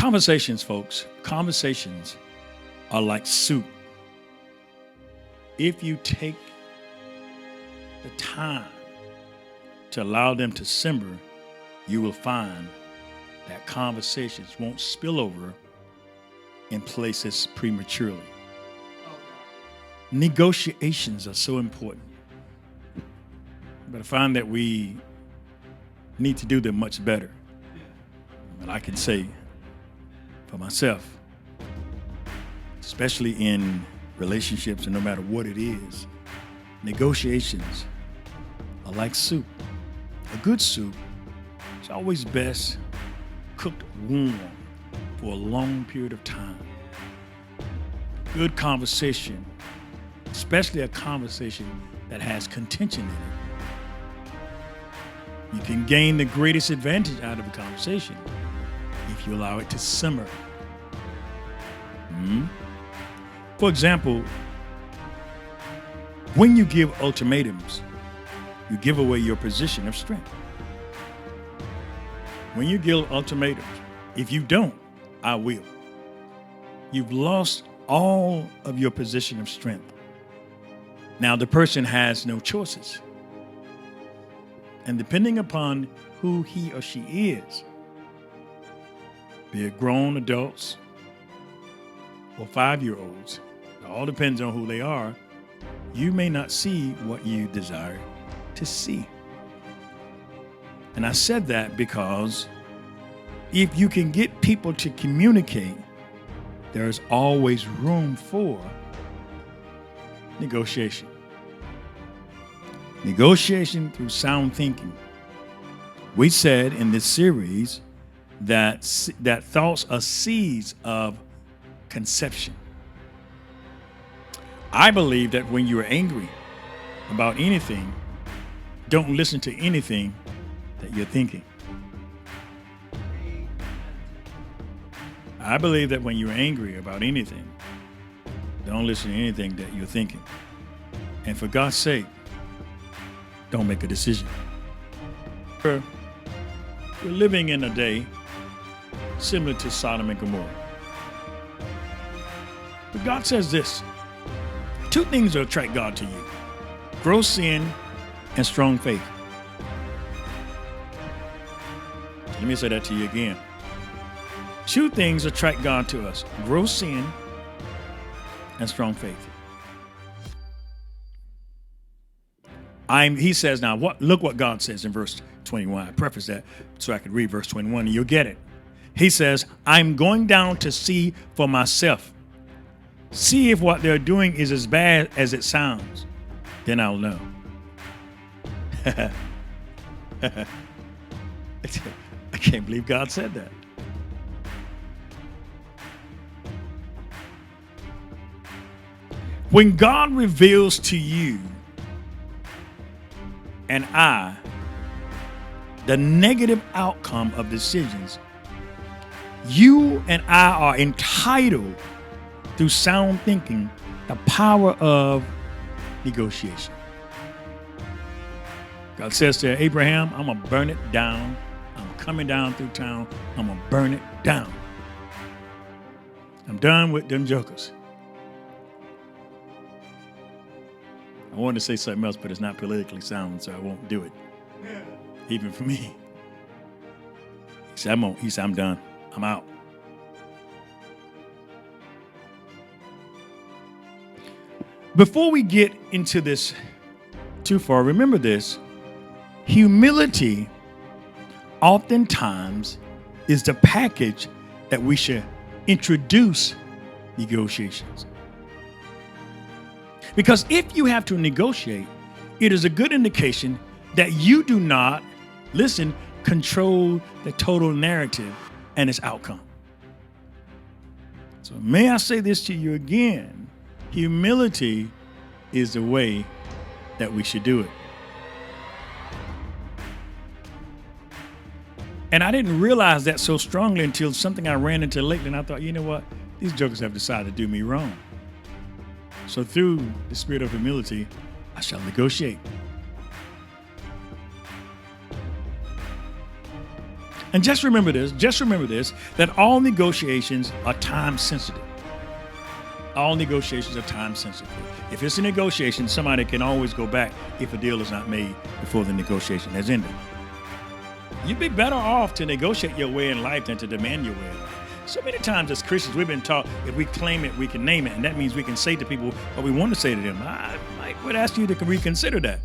Conversations, folks, conversations are like soup. If you take the time to allow them to simmer, you will find that conversations won't spill over in places prematurely. Negotiations are so important, but I find that we need to do them much better. But I can say for myself, especially in relationships and no matter what it is, negotiations are like soup. A good soup is always best cooked warm for a long period of time. Good conversation, especially a conversation that has contention in it. You can gain the greatest advantage out of a conversation if you allow it to simmer. For example, when you give ultimatums, you give away your position of strength. When you give ultimatums, if you don't, I will. You've lost all of your position of strength. Now the person has no choices. And depending upon who he or she is, be it grown adults or 5-year-olds, it all depends on who they are, you may not see what you desire to see. And I said that because if you can get people to communicate, there's always room for negotiation. Negotiation through sound thinking. We said in this series that thoughts are seeds of conception. I believe that when you're angry about anything, don't listen to anything that you're thinking. I believe that when you're angry about anything, don't listen to anything that you're thinking. And for God's sake, don't make a decision. We're living in a day similar to Sodom and Gomorrah. But God says this: two things will attract God to you: gross sin and strong faith. Let me say that to you again. Two things attract God to us: gross sin and strong faith. He says, now look what God says in verse 21. I preface that so I could read verse 21 and you'll get it. He says, I'm going down to see for myself. See if what they're doing is as bad as it sounds. Then I'll know. I can't believe God said that. When God reveals to you and I the negative outcome of decisions, you and I are entitled through sound thinking the power of negotiation. God says to Abraham, I'm going to burn it down. I'm coming down through town. I'm going to burn it down. I'm done with them jokers. I wanted to say something else, but it's not politically sound, so I won't do it. Even for me. He said, I'm done. I'm out. Before we get into this too far, remember this: humility oftentimes is the package that we should introduce negotiations. Because if you have to negotiate, it is a good indication that you do not, listen, control the total narrative and its outcome. So may I say this to you again: humility is the way that we should do it. And I didn't realize that so strongly until something I ran into lately, and I thought, you know what? These jokers have decided to do me wrong. So through the spirit of humility, I shall negotiate. And just remember this, that all negotiations are time sensitive. All negotiations are time sensitive. If it's a negotiation, somebody can always go back if a deal is not made before the negotiation has ended. You'd be better off to negotiate your way in life than to demand your way in life. So many times as Christians, we've been taught if we claim it, we can name it. And that means we can say to people what we want to say to them. I would ask you to reconsider that.